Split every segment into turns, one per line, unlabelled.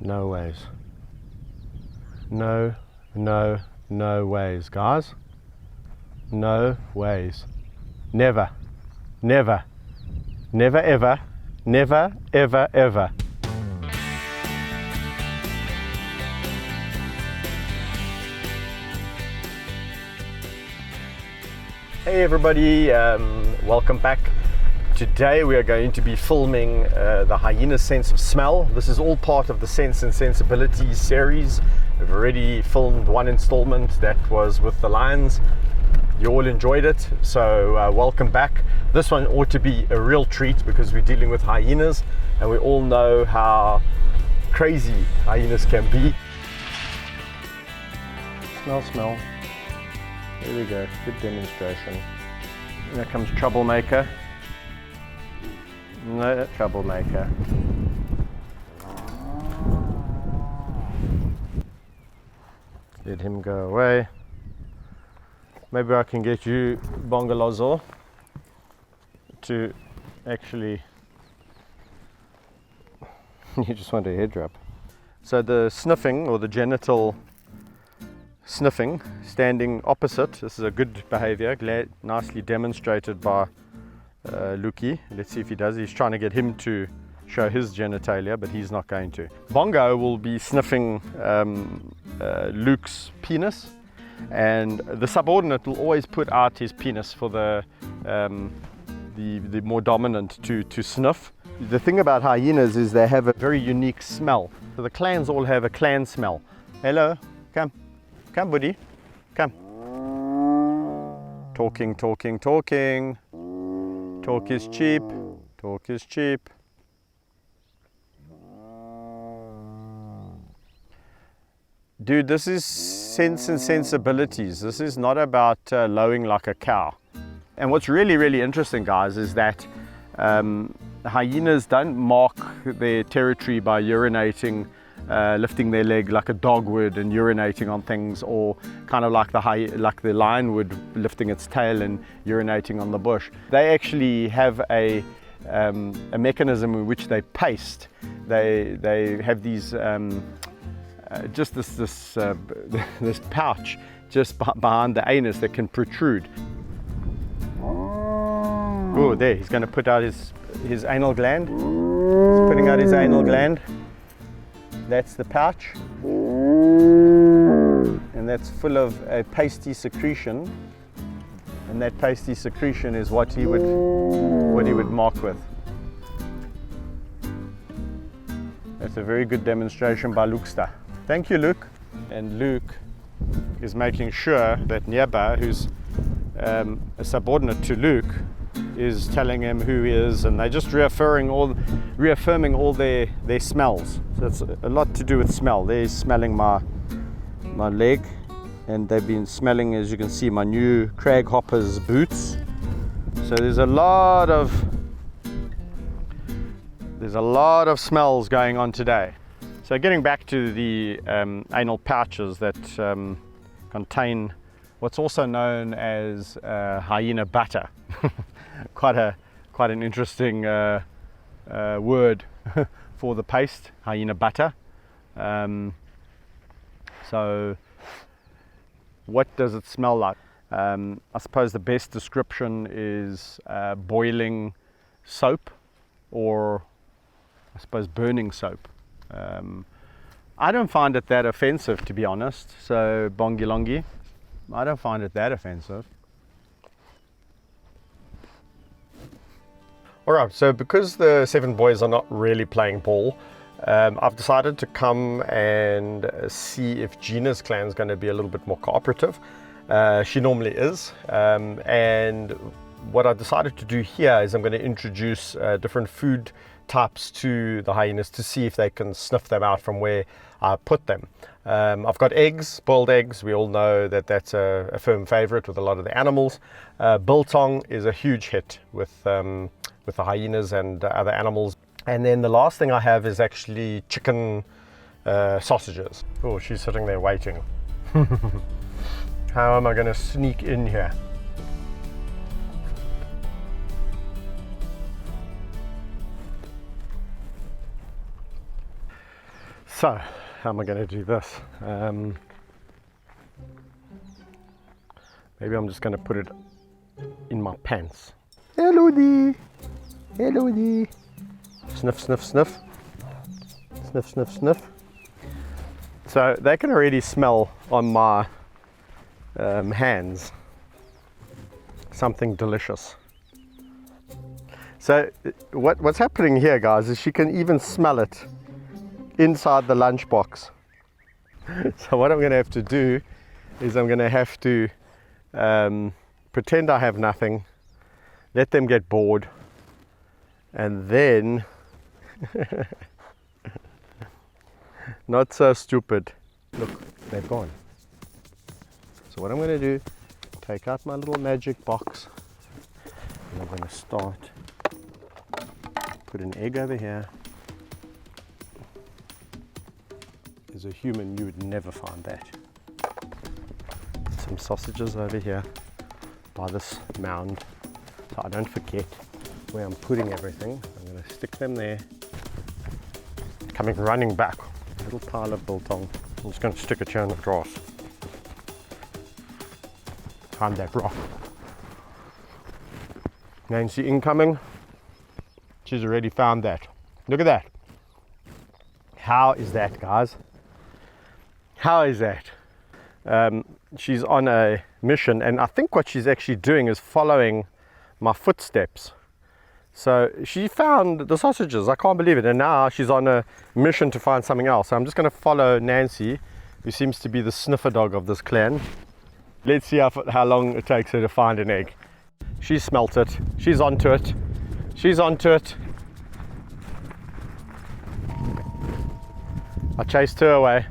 No ways. No ways, guys. No ways. Never ever, never ever. Hey everybody, welcome back. Today we are going to be filming the Hyena's sense of smell. This is all part of the Sense and Sensibilities series. We've already filmed one installment that was with the lions. You all enjoyed it, so welcome back. This one ought to be a real treat because we're dealing with hyenas and we all know how crazy hyenas can be. Smell. There we go, good demonstration. Here comes Troublemaker. No troublemaker. Let him go away. Maybe I can get you, Bongo, to actually. You just want a head rub. So the sniffing, or the genital sniffing, standing opposite. This is a good behavior, nicely demonstrated by Luki. Let's see if he does. He's trying to get him to show his genitalia, but he's not going to. Bongo will be sniffing Luke's penis, and the subordinate will always put out his penis for the more dominant to sniff. The thing about hyenas is they have a very unique smell. So the clans all have a clan smell. Hello, come buddy, come. Talking. Talk is cheap. Dude, this is Sense and Sensibilities. This is not about lowing like a cow. And what's really interesting, guys, is that hyenas don't mark their territory by urinating, lifting their leg like a dog would and urinating on things, or kind of like the lion would, lifting its tail and urinating on the bush. They actually have a mechanism in which they paste. They have these just this pouch just behind the anus that can protrude. Oh, there, he's going to put out his anal gland. He's putting out his anal gland. That's the pouch, and that's full of a pasty secretion, and that pasty secretion is what he would mark with. That's a very good demonstration by Lukesta. Thank you, Luke. And Luke is making sure that Nyaba, who's a subordinate to Luke, is telling him who he is, and they're just reaffirming all their smells. So it's a lot to do with smell. They're smelling my leg, and they've been smelling, as you can see, my new Crag Hoppers boots. So there's a lot of smells going on today. So getting back to the anal pouches that contain what's also known as hyena butter. Quite an interesting word for the paste, hyena butter. So what does it smell like? I suppose the best description is boiling soap, or I suppose burning soap. I don't find it that offensive, to be honest. So Bongilongi, I don't find it that offensive. Alright, so because the 7 boys are not really playing ball, I've decided to come and see if Geena's clan is going to be a little bit more cooperative. She normally is, and what I decided to do here is I'm going to introduce different food types to the hyenas to see if they can sniff them out from where I put them. I've got eggs, boiled eggs. We all know that that's a firm favorite with a lot of the animals. Biltong is a huge hit with the hyenas and other animals. And then the last thing I have is actually chicken sausages. Oh, she's sitting there waiting. How am I going to sneak in here? So, how am I going to do this? Maybe I'm just going to put it in my pants. Hello there. Hello there. Sniff, sniff, sniff. Sniff, sniff, sniff. So they can already smell on my hands something delicious. So what's happening here, guys, is she can even smell it inside the lunchbox. So what I'm going to have to do is I'm going to have to pretend I have nothing, let them get bored, and then not so stupid. Look, they've gone. So what I'm going to do, take out my little magic box, and I'm going to start, put an egg over here. As a human, you would never find that. Some sausages over here by this mound, so I don't forget where I'm putting everything. I'm going to stick them there. Coming running back, a little pile of biltong. I'm just going to stick it here in the grass. Find that rock. Nancy incoming. She's already found that. Look at that. How is that, guys? How is that? She's on a mission, and I think what she's actually doing is following my footsteps. So she found the sausages, I can't believe it, and now she's on a mission to find something else. So I'm just going to follow Nancy, who seems to be the sniffer dog of this clan. Let's see how long it takes her to find an egg. She smelt it, she's onto it, she's onto it. I chased her away,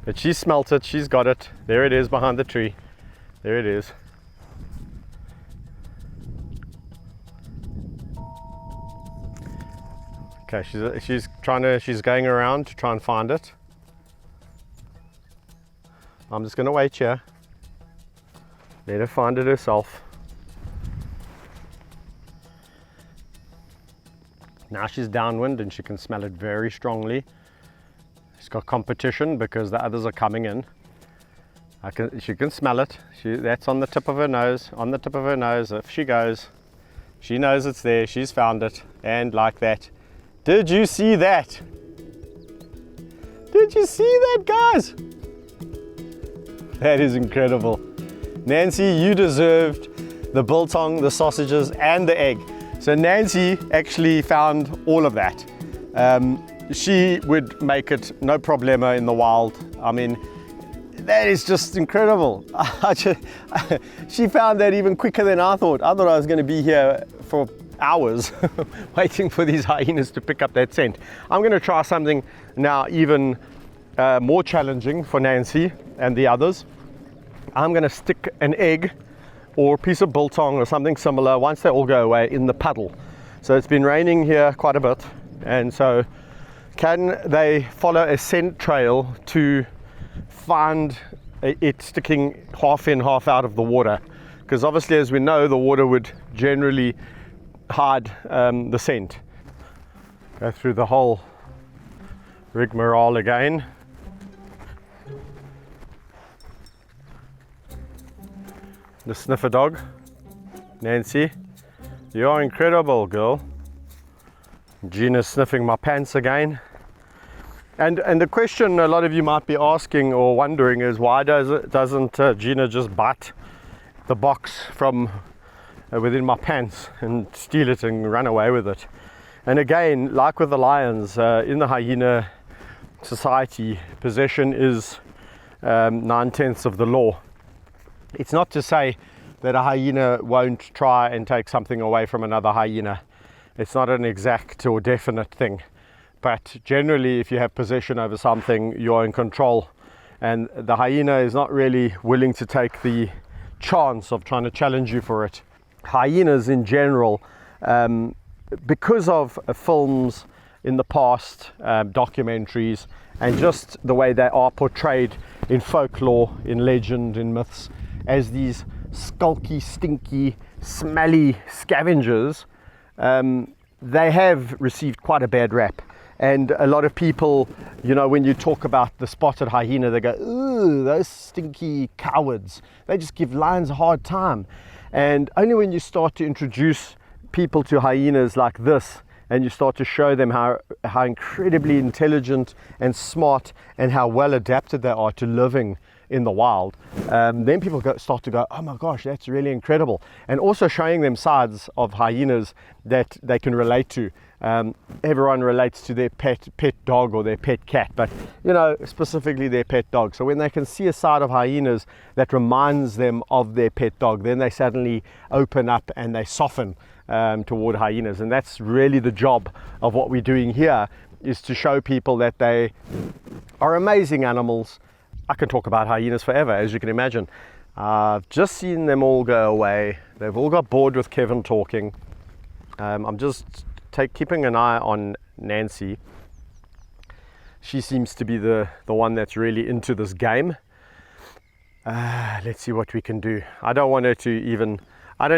but she smelt it, she's got it. There it is behind the tree. There it is. Okay, she's going around to try and find it. I'm just going to wait here. Let her find it herself. Now she's downwind and she can smell it very strongly. She's got competition because the others are coming in. She can smell it. That's on the tip of her nose. On the tip of her nose, if she goes, she knows it's there. She's found it, and like that. Did you see that? Did you see that, guys? That is incredible. Nancy, you deserved the biltong, the sausages, and the egg. So Nancy actually found all of that. She would make it no problemo in the wild. I mean, that is just incredible. She found that even quicker than I thought. I thought I was going to be here for hours waiting for these hyenas to pick up that scent. I'm going to try something now even more challenging for Nancy and the others. I'm going to stick an egg or a piece of biltong or something similar once they all go away in the puddle. So it's been raining here quite a bit, and so can they follow a scent trail to find it sticking half in, half out of the water? Because obviously, as we know, the water would generally hide the scent. Go through the whole rigmarole again. The sniffer dog, Nancy, you are incredible, girl. Geena's sniffing my pants again. And the question a lot of you might be asking or wondering is, why doesn't Geena just bite the box from within my pants and steal it and run away with it? And again, like with the lions, in the hyena society, possession is 9/10 of the law. It's not to say that a hyena won't try and take something away from another hyena. It's not an exact or definite thing. But generally, if you have possession over something, you're in control. And the hyena is not really willing to take the chance of trying to challenge you for it. Hyenas in general, because of films in the past, documentaries, and just the way they are portrayed in folklore, in legend, in myths, as these skulky, stinky, smelly scavengers, they have received quite a bad rap. And a lot of people, you know, when you talk about the spotted hyena, they go, ooh, those stinky cowards. They just give lions a hard time. And only when you start to introduce people to hyenas like this, and you start to show them how incredibly intelligent and smart and how well adapted they are to living in the wild, then people start to go, oh my gosh, that's really incredible. And also showing them sides of hyenas that they can relate to. Everyone relates to their pet dog or their pet cat, but you know, specifically their pet dog. So when they can see a side of hyenas that reminds them of their pet dog, then they suddenly open up and they soften toward hyenas. And that's really the job of what we're doing here, is to show people that they are amazing animals. I can talk about hyenas forever, as you can imagine. I've just seen them all go away. They've all got bored with Kevin talking. I'm just keeping an eye on Nancy. She seems to be the one that's really into this game. Let's see what we can do. I don't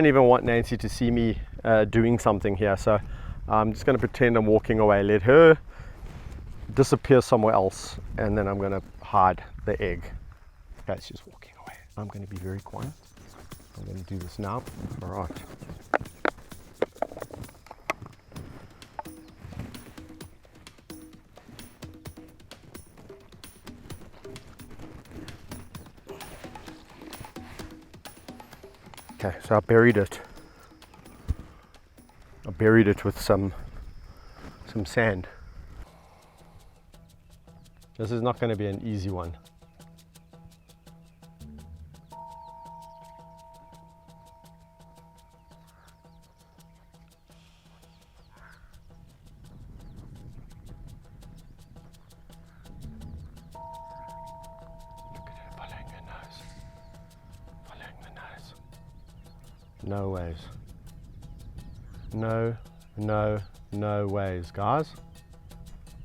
even want Nancy to see me doing something here, so I'm just going to pretend I'm walking away, let her disappear somewhere else, and then I'm going to hide the egg. Okay, she's walking away. I'm going to be very quiet. I'm going to do this now. All right. Okay, so I buried it. I buried it with some sand. This is not going to be an easy one. Look at her following her nose. Following the nose. No ways. No ways, guys.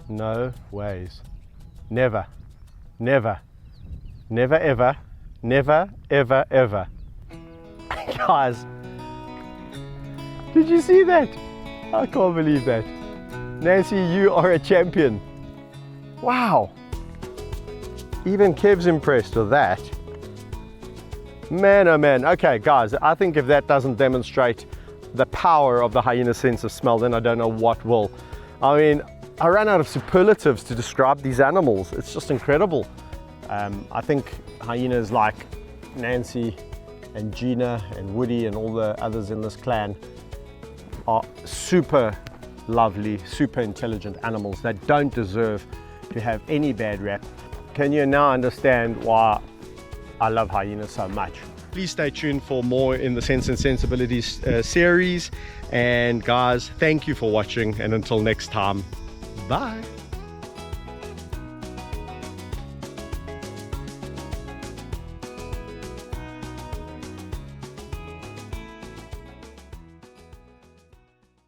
No ways. Never ever, never ever. Guys, did you see that? I can't believe that. Nancy, you are a champion. Wow. Even Kev's impressed with that. Man, oh man. Okay, guys, I think if that doesn't demonstrate the power of the hyena's sense of smell, then I don't know what will. I mean, I ran out of superlatives to describe these animals. It's just incredible. I think hyenas like Nancy and Geena and Woody and all the others in this clan are super lovely, super intelligent animals that don't deserve to have any bad rap. Can you now understand why I love hyenas so much? Please stay tuned for more in the Sense and Sensibilities series. And guys, thank you for watching, and until next time, bye.